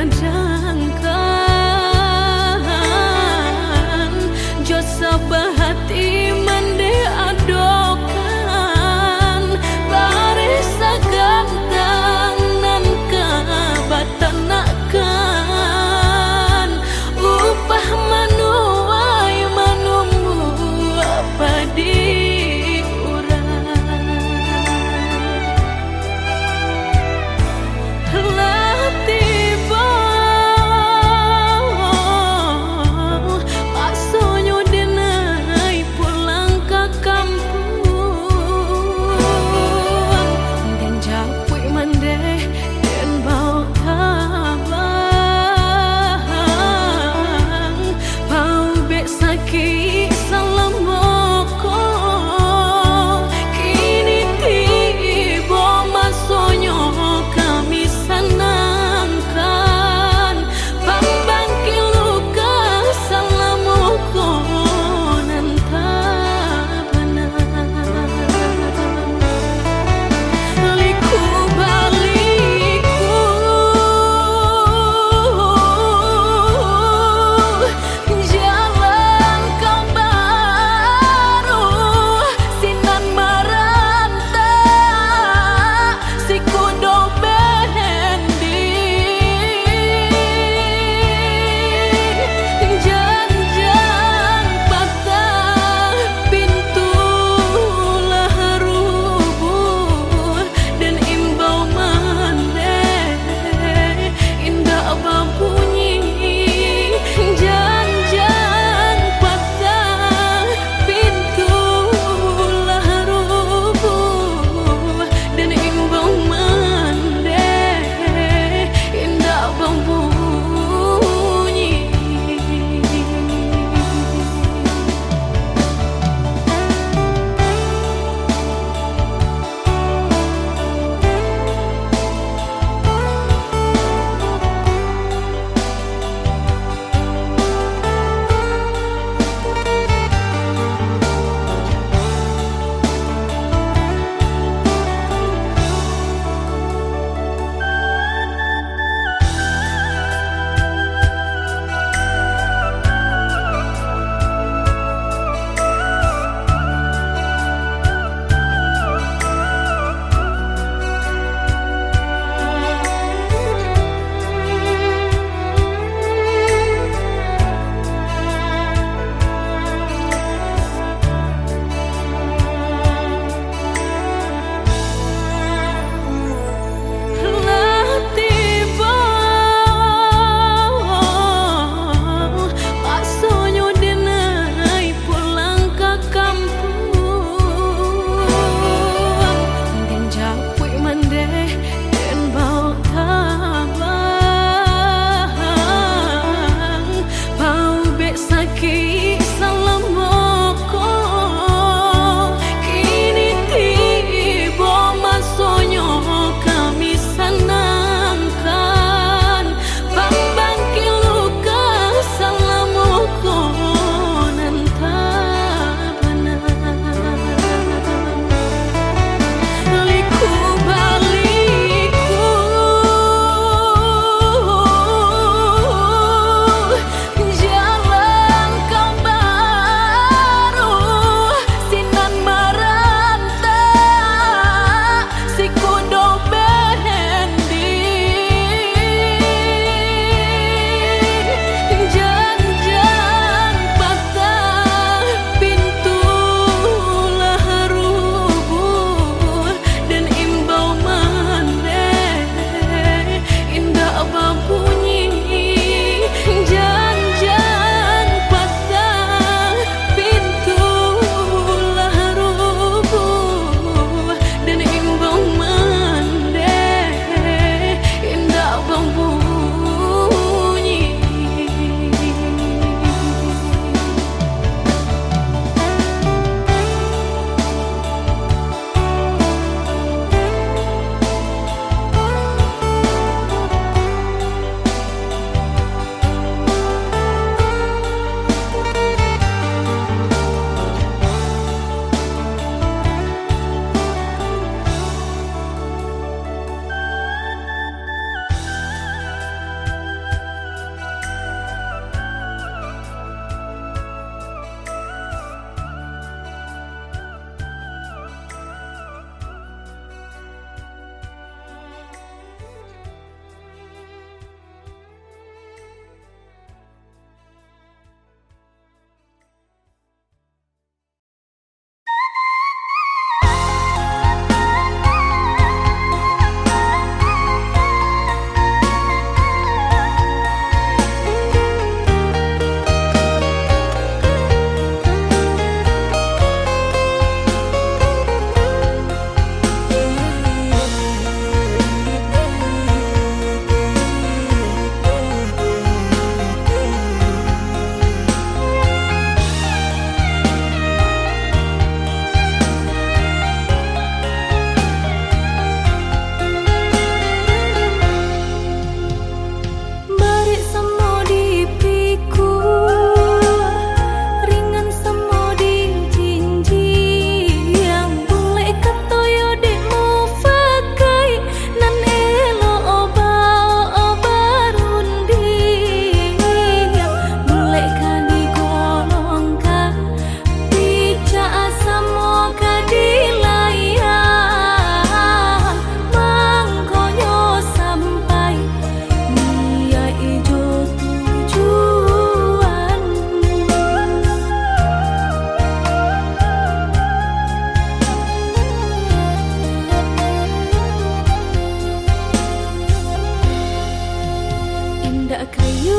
kadangkan jasa bahati mende adokan barisa gantang nan kabatanakan upah manuai manumbu apa diurang lah tiba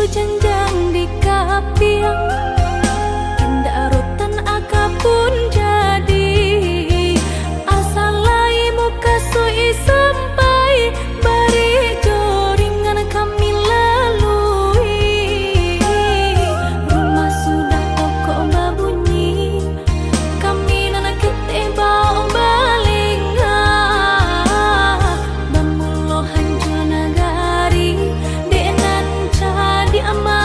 janjang di kapiang, tindak rotan aga pun jadi. Asal lai muka sui sampai bari joringan kami lalui. Rumah sudah pokok babunyi, kami nana kete bau balinga. Bamulo hancur nagari, denan jadi aman.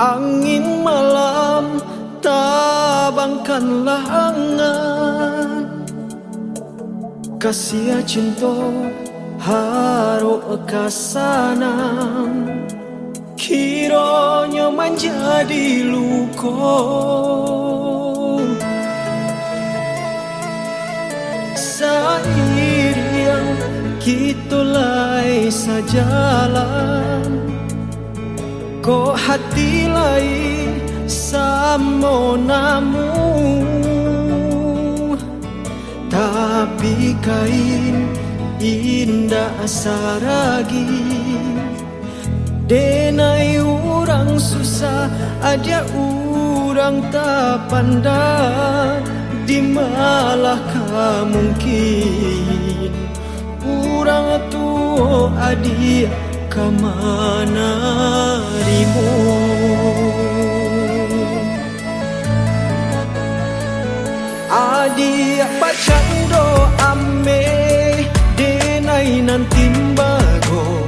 Angin malam tabangkanlah angan, kasih cinta haro kasanam, kiranya menjadi luka. Seiring kita lai sajalan, kok hati lain sama namu, tapi kain indah saragi. Denai orang susah, ada orang tak pandang, di malah mungkin orang tua adik kemana rimu. Adik bacando ame denai nanti bago,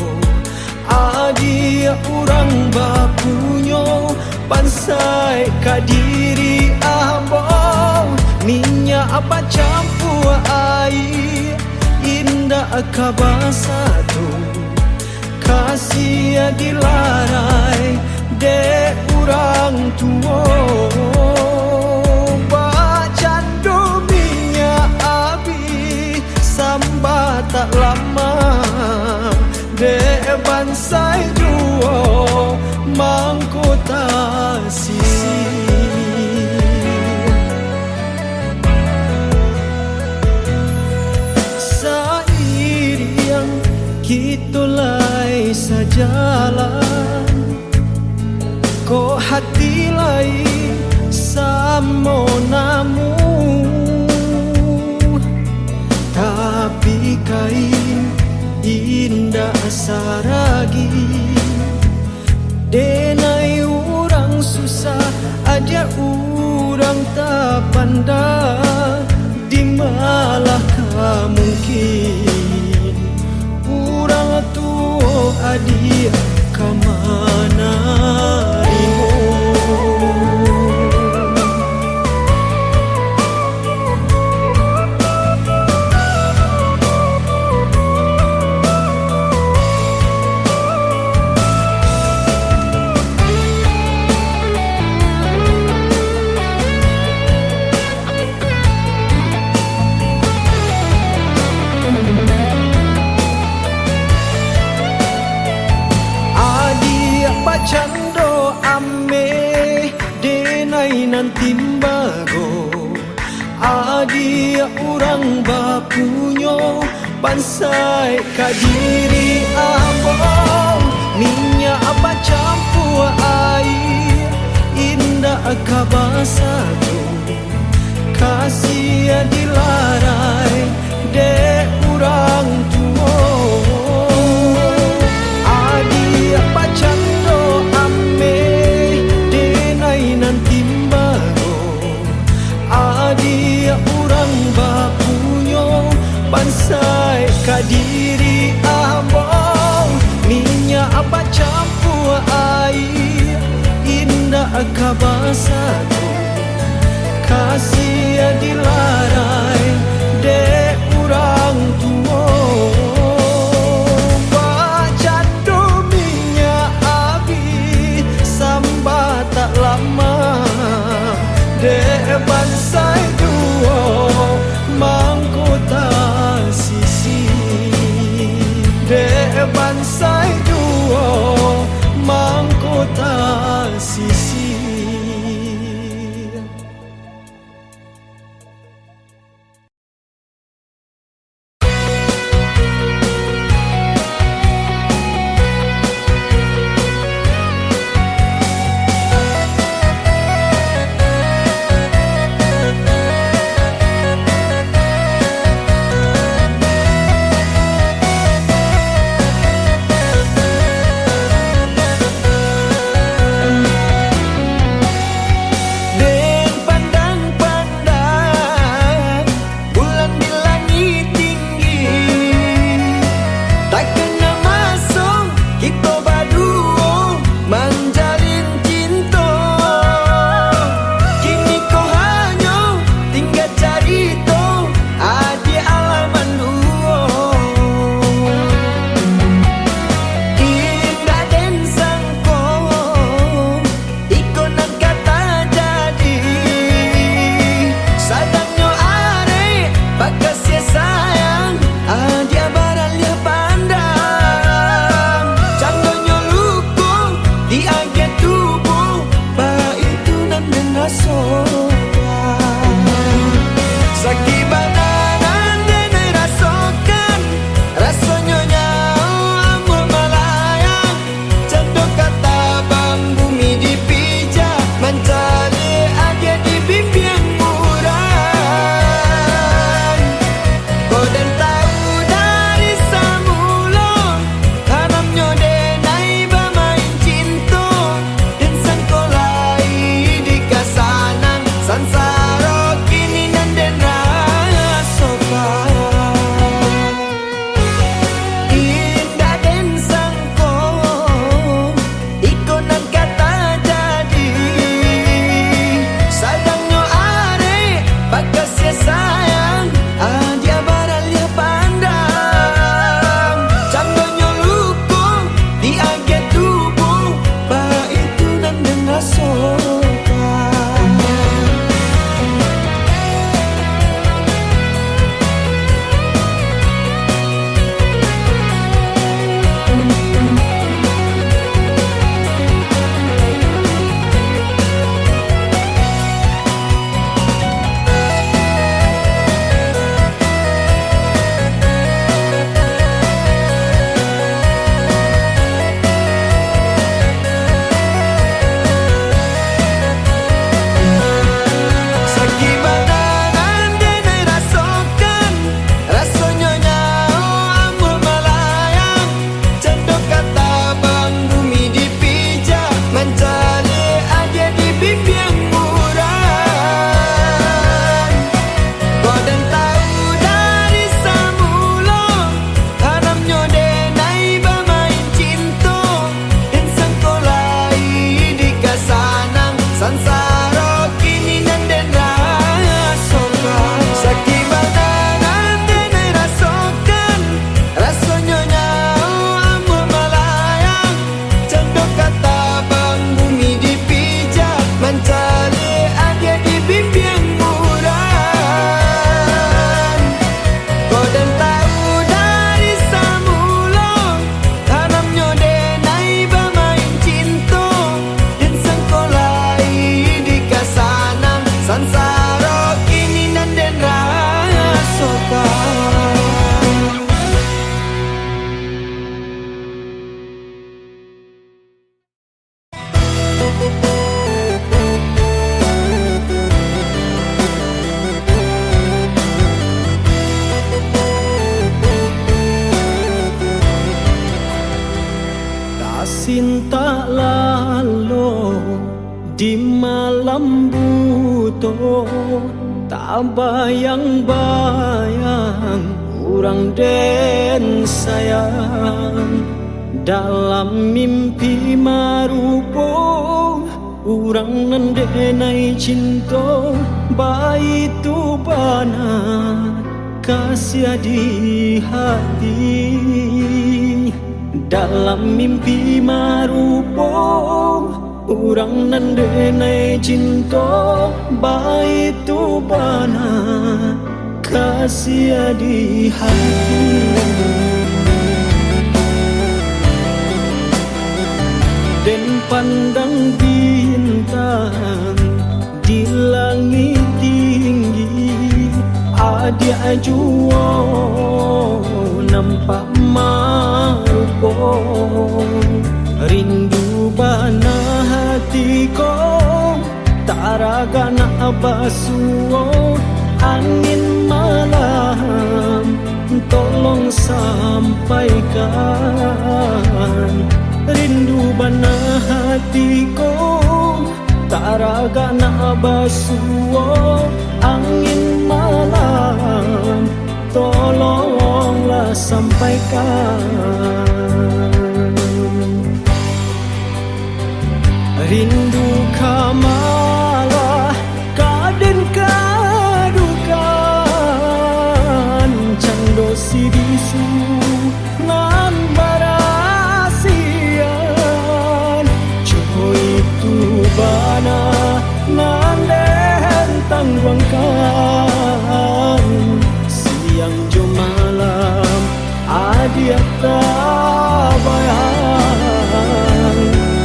adik orang bapunyo pansai kadiri abang, minyak apa campur air indah kabasa tu, kasih dilarai de orang tua. Bacandu minyak abi sambat tak lama, de bansai juo mangkota sisi. Seiring kita lai sajalan, kok hati lain sama namu, tapi kain indah saragi. Denai orang susah, ada orang tak pandang, di malah mungkin orang tua adik kemana rimu. Bacando ame denai nanti bago, adik orang bapunyo bansai kadiri abang, minyak apa campur air indah kabasa tu, kasih dilarai de orang tua. Adik bacando adik orang bapunyo bansai kadiri abang, minyak apa campur air indah kabasa tu, kasih dilarai de orang tua. Bacandu minyak abi sambat tak lama, de bansai duo mangkota sisi, de bansai duo mangkota sisi. di malam buto, tak bayang-bayang urang den sayang. Dalam mimpi marupo urang nandenai cinta, baitu bana kasih di hati. Dalam mimpi marupo urang nandenai cinta, baitu bana kasih di hati. Dan pandang bintang di langit tinggi, ada jua nampak marupo. Rindu bana hatiku, tak raga nak basuh angin malam, tolong sampaikan. Rindu bana hatiku, tak raga nak basuh angin malam, tolonglah sampaikan. Rindu kamalah kaden kadukan, cando si bisu nan barasian. Coba itu bana nan den tangguangkan, siang jo malam adiat bayang.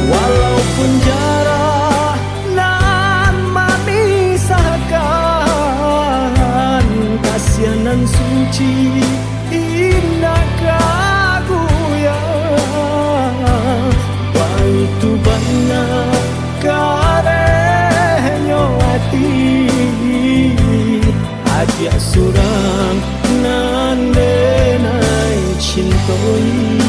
Walaupun jarak nan memisahkan, kasihanan suci indah kaguyang. Waitu bana karenyo hati, adia surang nan denai cintoi.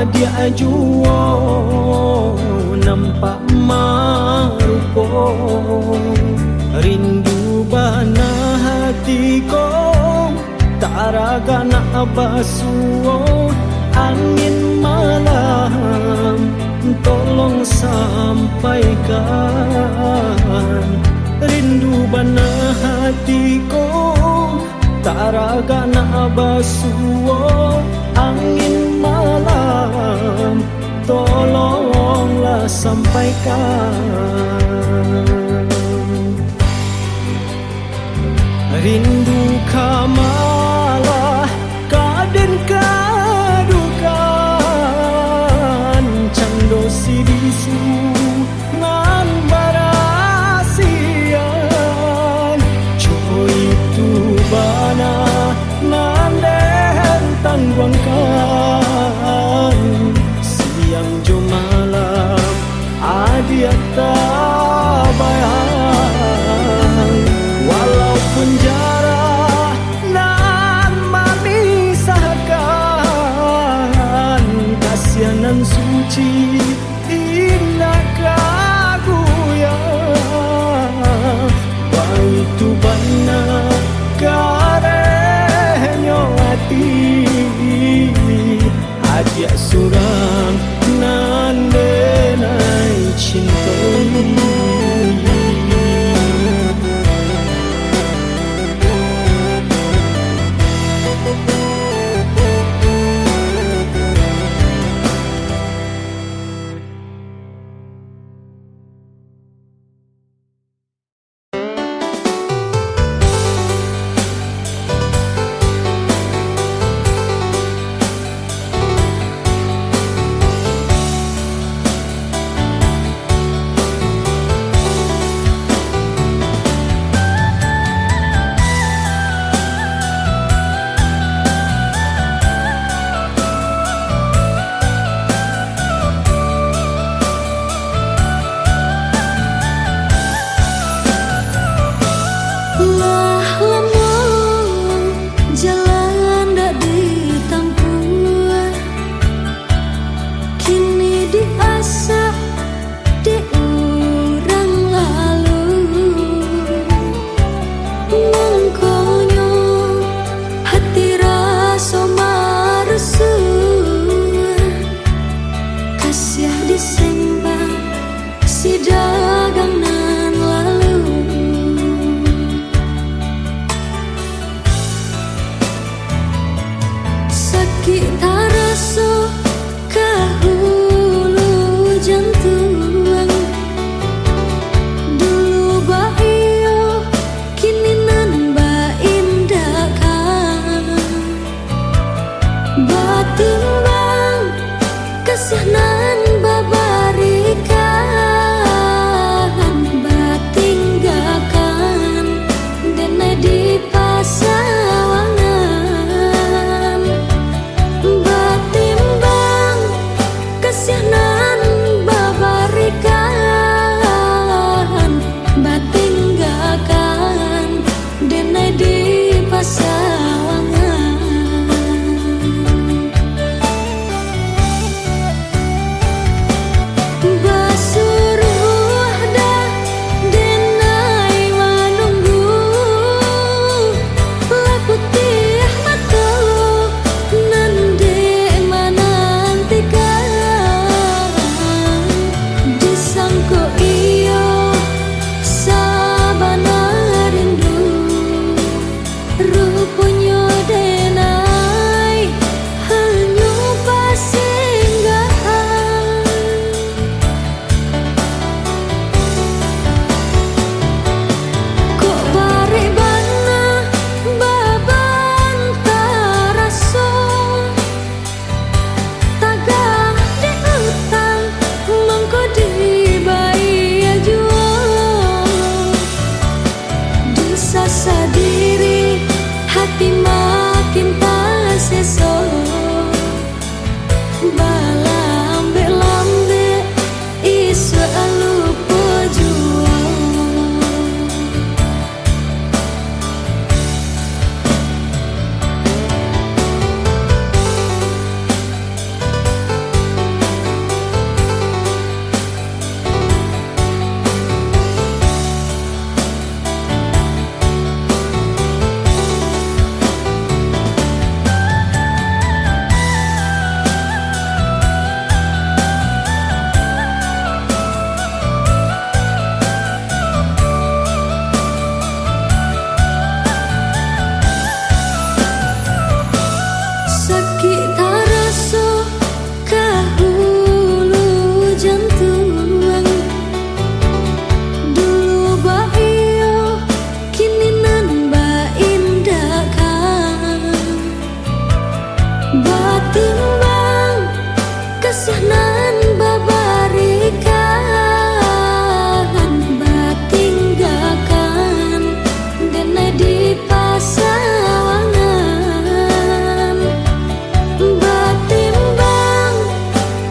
Dia jua nampak marupo. Rindu bana hatiku, tak raga nak basuh angin malam, tolong sampaikan. Rindu bana hatiku, tak raga nak basuh angin malam, tolonglah sampaikan. Rindu kamalah kaden kadukan, cando si bisu nan barasian. Coba itu bana nan den tangguangkan, siang jo malam adiat bayang. Walaupun jarak nan memisahkan, kasihanan suci indah kaguyang. Baitu bana karenyo hati, adia surang nan denai cintoi. sakit terasa ke hulu jantung. Dulu bahio kini nan ba indah kan. Batimbang kasih nan babarikan, batinggalkan denai di pasawangan. Batimbang kasih nan babarikan, batinggalkan denai di pasawangan. Basuruh dah denai menunggu, laputih mata nande menantikan. Disangko iyo sabana rindu, rupanya denai hanya pasinggahan. Kok bare bana baban taraso, tagah di utang mengko di bayi jual. Disasa diri hati makin tak seso, balambe-lambe isu lupa jual. Sakit terasa ke hulu jantung. Dulu bahio kini nan ba indah kan. Batimbang kasih nan babarikan, batinggalkan denai di pasawangan. Batimbang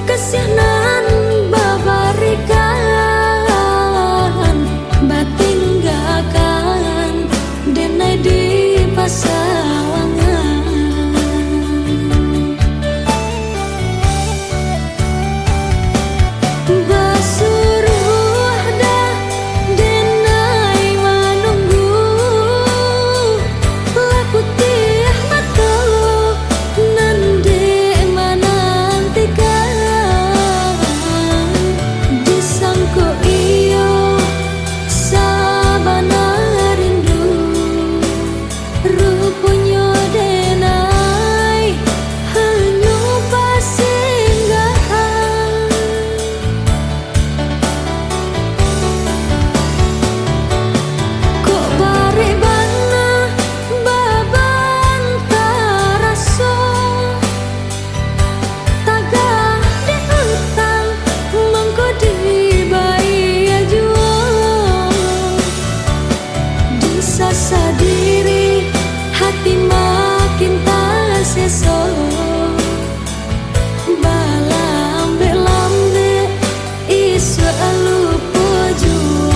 kasih nan babarikan, batinggalkan denai di pasawangan. Basuruh dah denai menunggu, laputih mata nande menantikan. Disangko iyo sabana rindu, rupanya denai hanya pasinggahan. Kok bare bana baban taraso, tagah di utang mengko di bayi jual. Disasa diri hati makin tak seso, balambe-lambe isu lupa jual.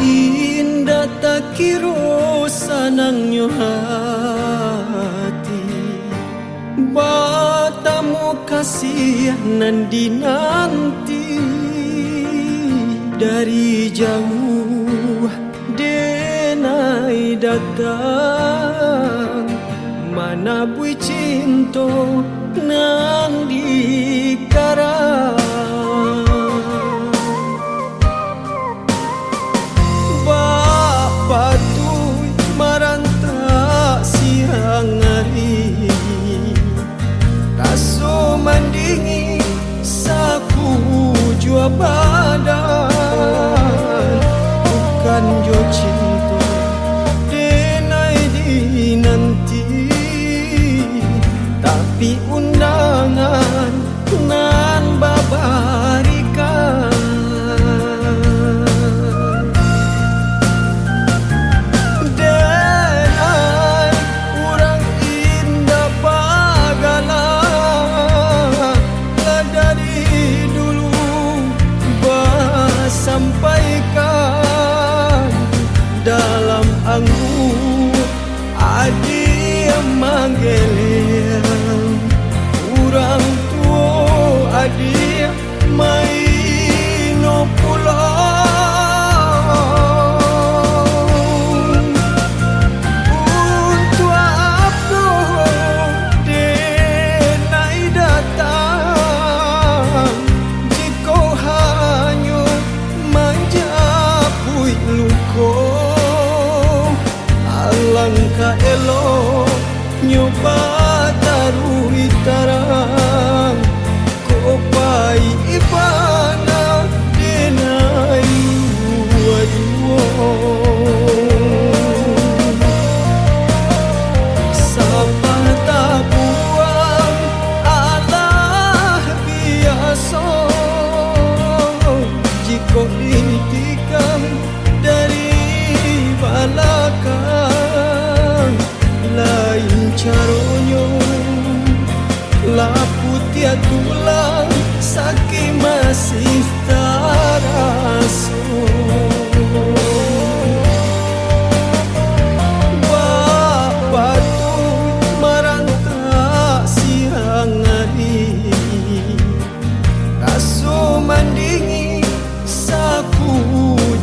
Indah tak kira sanangnya hati, batamu kasih nan dinanti. dari jauh denai datang, mana bui cinto nang dikarang. Bapa tu maranta siang hari, taso mandingi saku jua badan, bukan jo cinta denai di nanti, tapi undangan nan babarikan. Denai urang indah bagala, lah dari dulu sampaikan dalam anggur adi manggelir urang tua adi maino pulang. Untuk apa denai datang, jika hanya menjapui luko. Alangkah elok nyoba taruhi tarang, kopai ibana denai dua-dua. Sapa tak buang alah biasa, jika ditikam dari belakang, lain caronyo laputia tulang sakit masih taraso. Bapa tu maranta siang hari, taso mandingi saku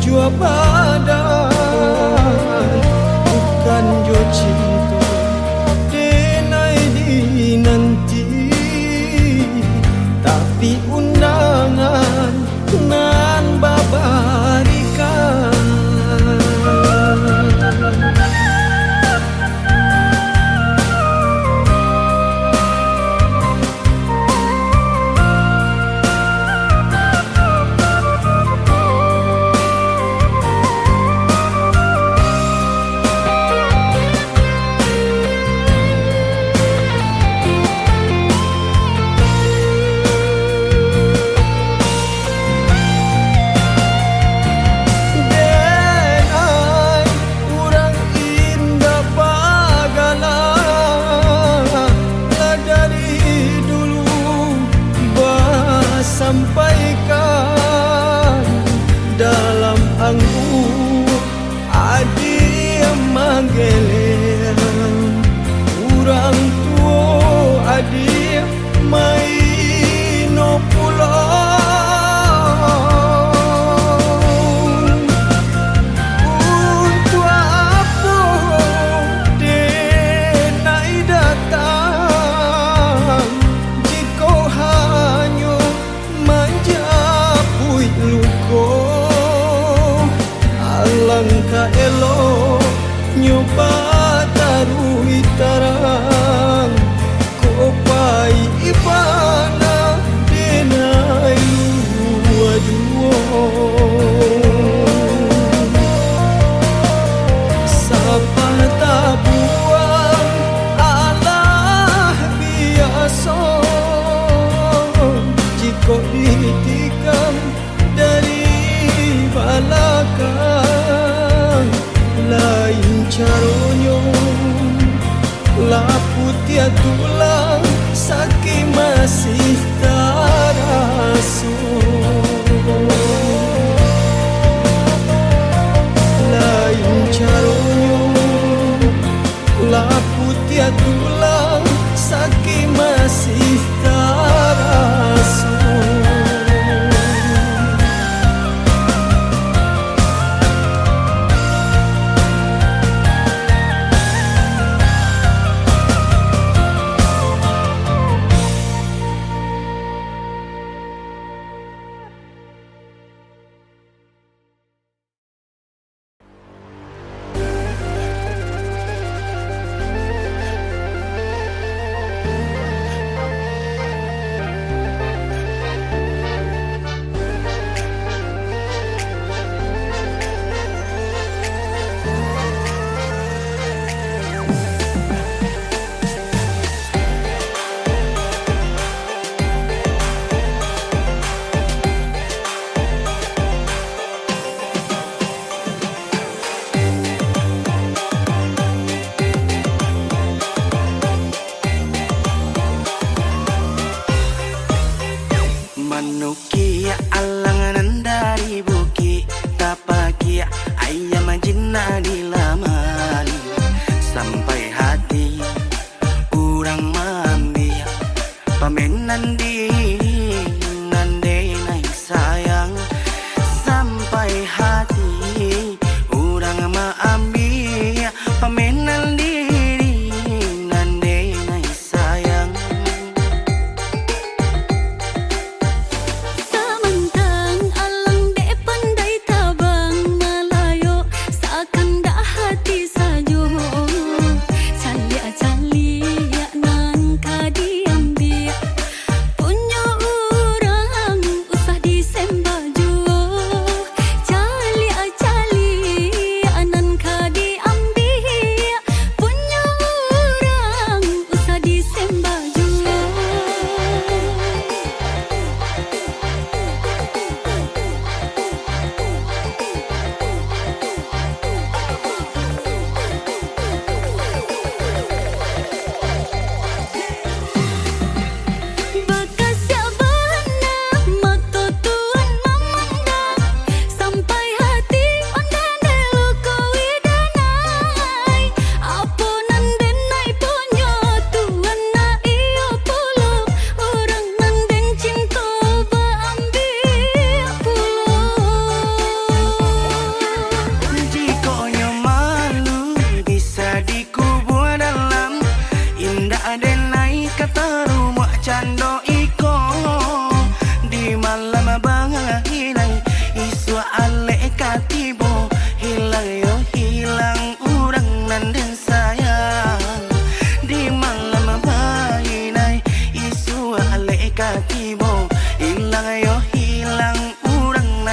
jua badan, bukan jo cinta denai di nanti, tapi undangan nan babarikan. Sampaikan dalam anggur adi manggelir urang tua adi maino pulang. Untuk apa denai datang, jika hanya menjapui luko. Alangkah elok nyoba taruhi tarang, kopai ibana denai dua-dua. Sapa tak buang alah biasa, jika ditikam dari belakang, lain caronyo laputia tulang sakit masih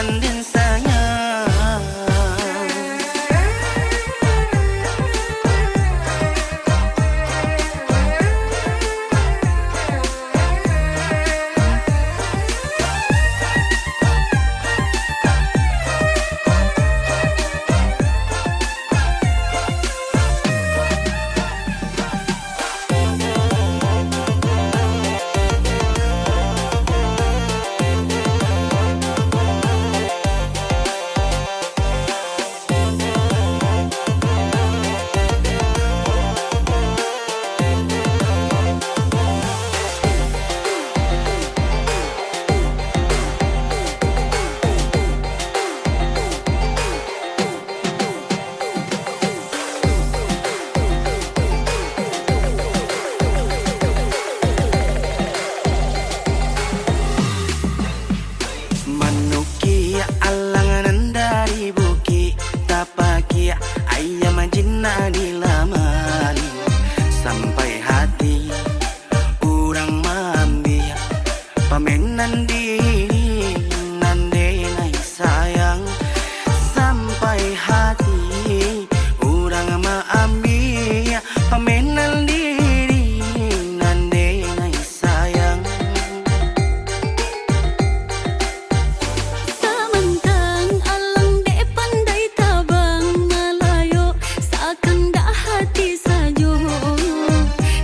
nan den sayang. Manuki alangan dari buki tapaki ayam jinna dilamani sampai hati urang mambi pamenan diri nande nai sayang sampai hati urang mambi pamenan diri nande nai sayang. Samantang alang dek pandai tabang malayo seakan dak hati sajo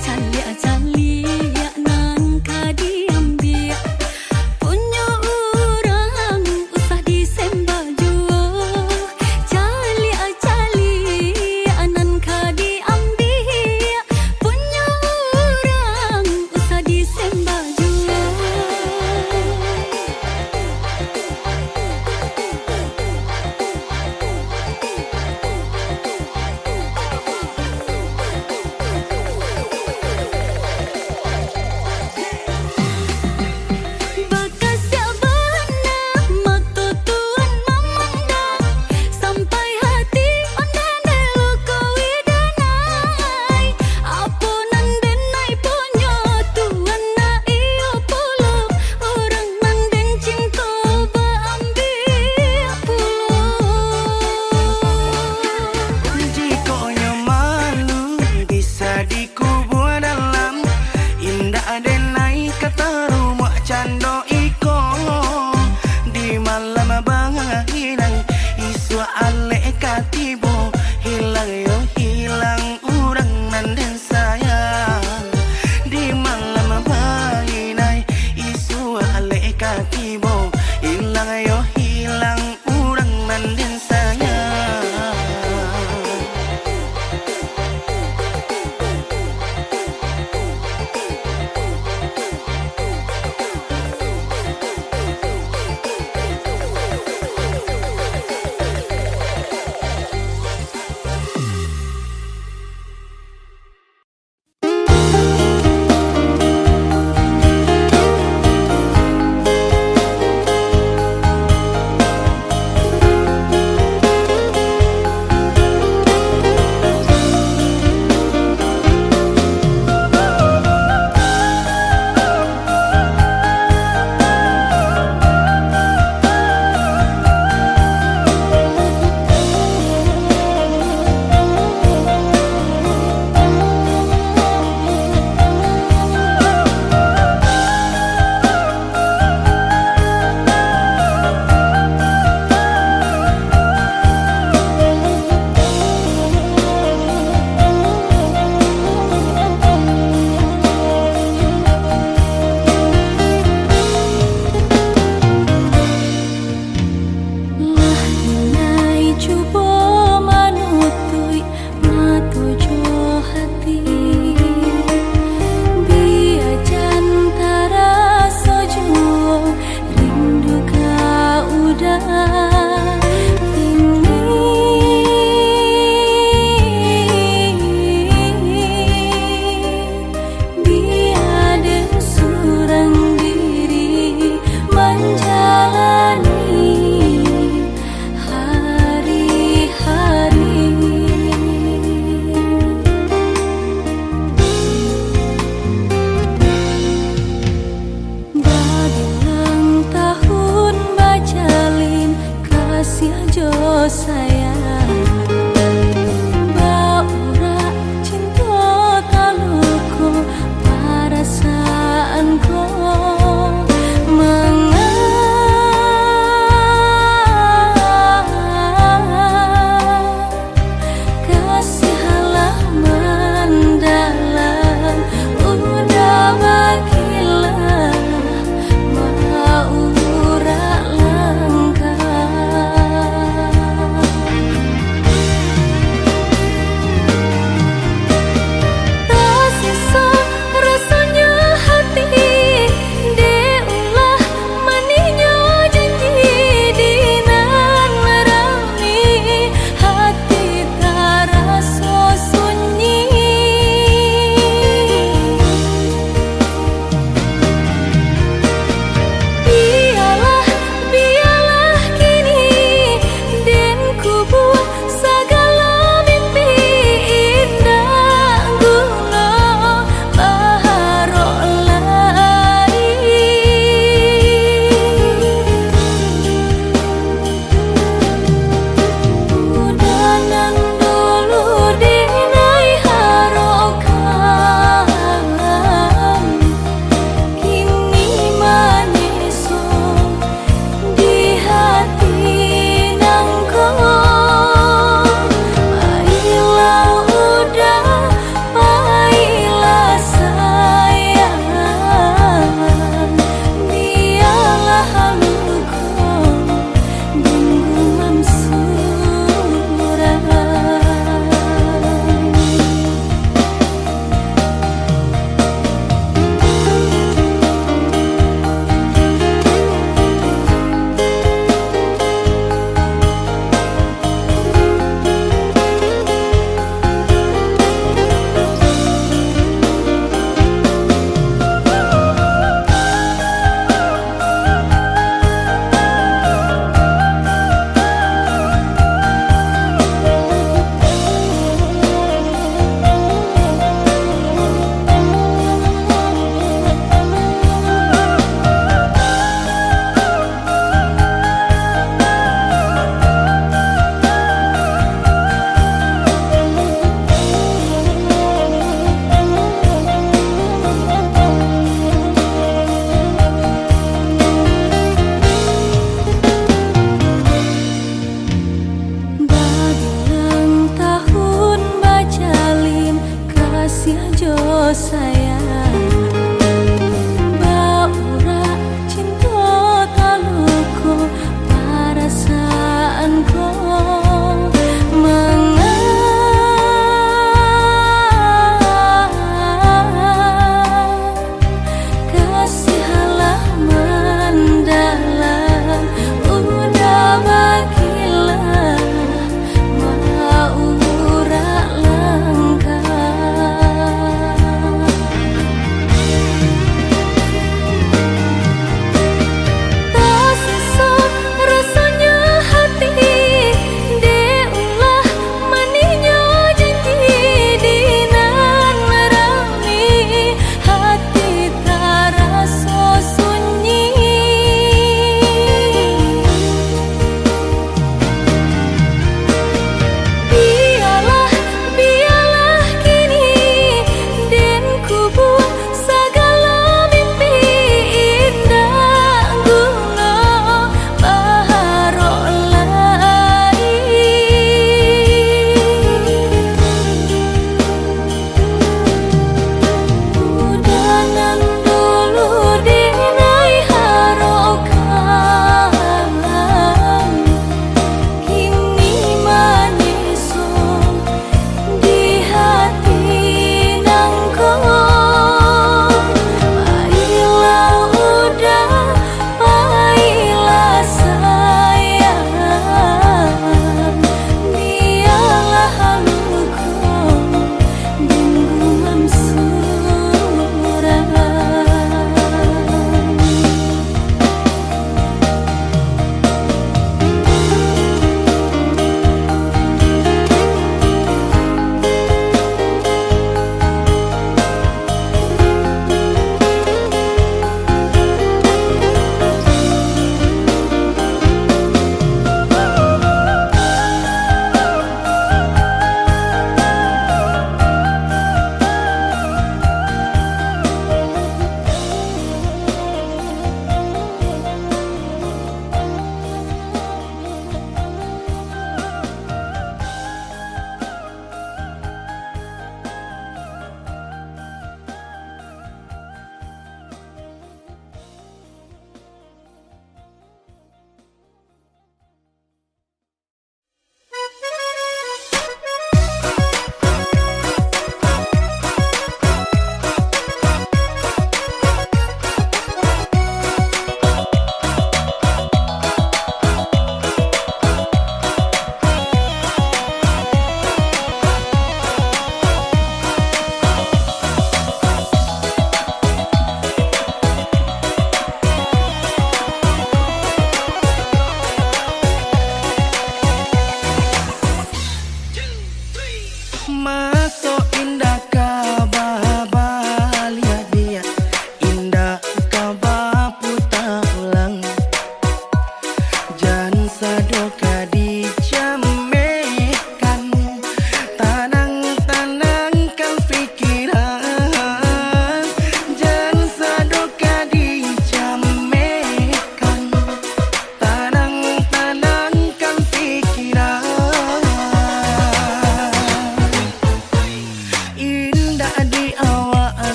calia nan kadiambil punya orang usah disembah juo calia nan kadiambil punya orang usah disembah juo. Bakas ya benar mata tuan memandang sampai hati ondan lukawi danai apa nan denai punya tuan na iyo pulo orang nan den cinta beambil pulo. Jikonya malu bisa dikubur dalam indah denai kata rumah cando iko di malam banginai isu ale katibo hilang yo hilang urang nan den sayang di malam banginai isu ale katibo hilang yo hilang urang nan den sayang. sayang Baura cinta taluku perasaanku kasih halaman dalam udah bagilah mau langkah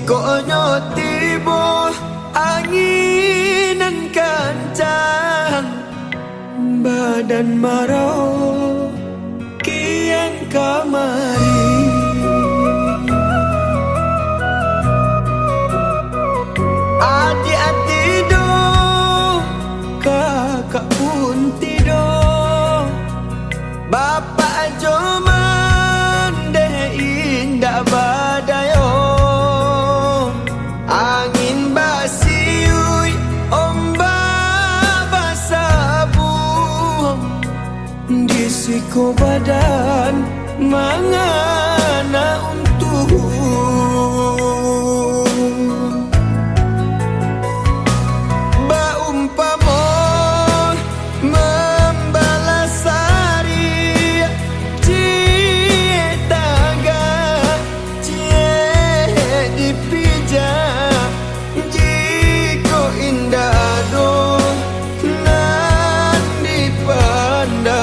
Konyo tiba anginan kancang, badan marau kian kamari. Adik-adik do, kakak pun tidur, bapak joman deh indah badayo. Angin basiui, ombak basabu, di siku badan mangana untuk baumpamo membalas hari cie tangga cie dipijak jiko indah do nan dipandang.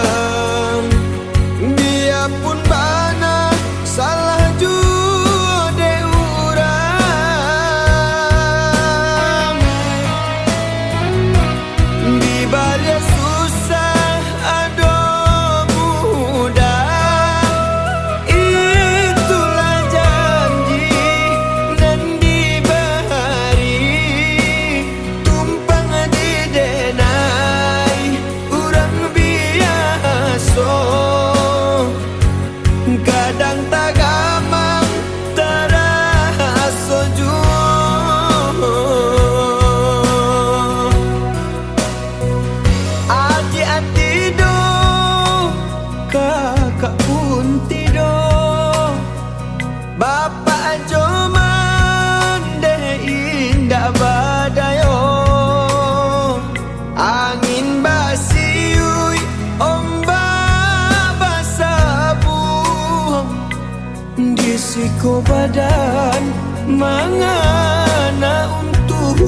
Dia pun bana salah jude urang, di balik susah ado mudah. Itulah janji nan diberi, tumpang di denai urang biasa. Kadang tak gamang terasa jua. Adik-adik do, kakak pun tidur, bapak joman deh indah badayo. Angin basiui, ombak basabu, di siku badan mangana untuk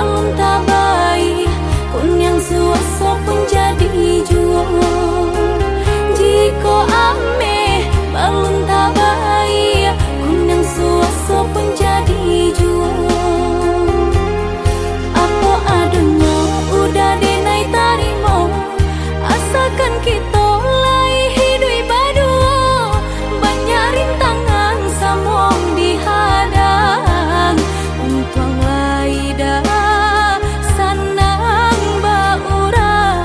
balon tabai kun yang suaso pun jadi jual. Jiko ame balon tabai kun yang suaso pun jadi jual. Apa adanya udah denai tarimo, asalkan kita lai hidup berdua. Banyak rintangan samong dihadang, untung lai dah sanang baurang.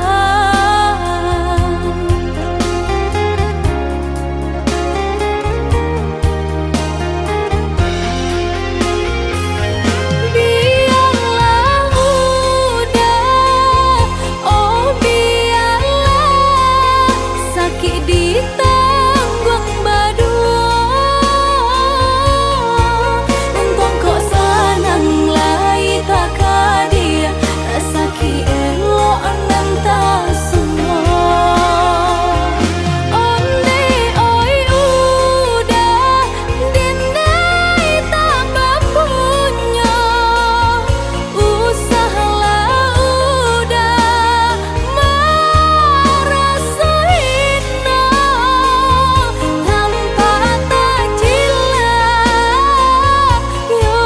Biarlah udah, oh biarlah sakit ditanggung berdua. Untung kok sanang lai tak kadia, tak sakit elok nan tak semua. Onde oi udah denai tak bapunya, usahalah udah merasa hina tanpa tajilah yo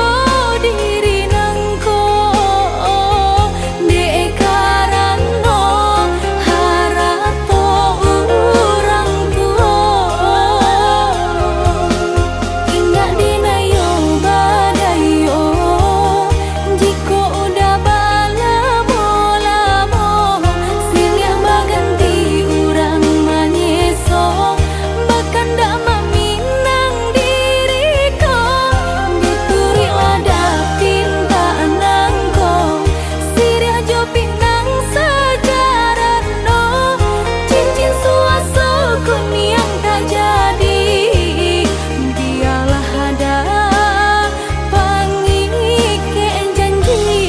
diri nangko de karano harato urang tua. Ingat dinayo badayo jiko udah balamo-lamo, silih baganti urang manyeso, bahkan dak meminang diriko. Dituri lada pinta nangko, sirih jo pinang sejarah no. Cincin suaso kun yang tak jadi, dialah ada pangike janji.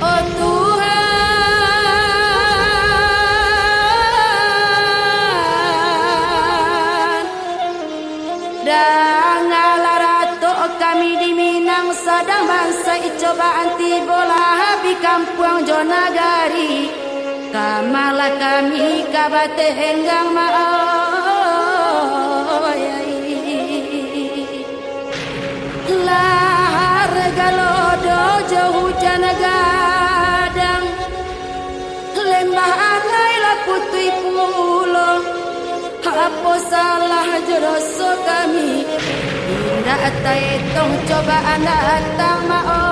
Oh Tuhan, dangalah ratu kami di Minang sedang bangsa cobaan tibola habi kampung Jonagari. Kamalah kami kabate henggang maoyai lahar galodo jauh hujan gadang, lembah anai la putui pulo. Apa salah jodoh kami, indah tak hitung cobaan datang mau.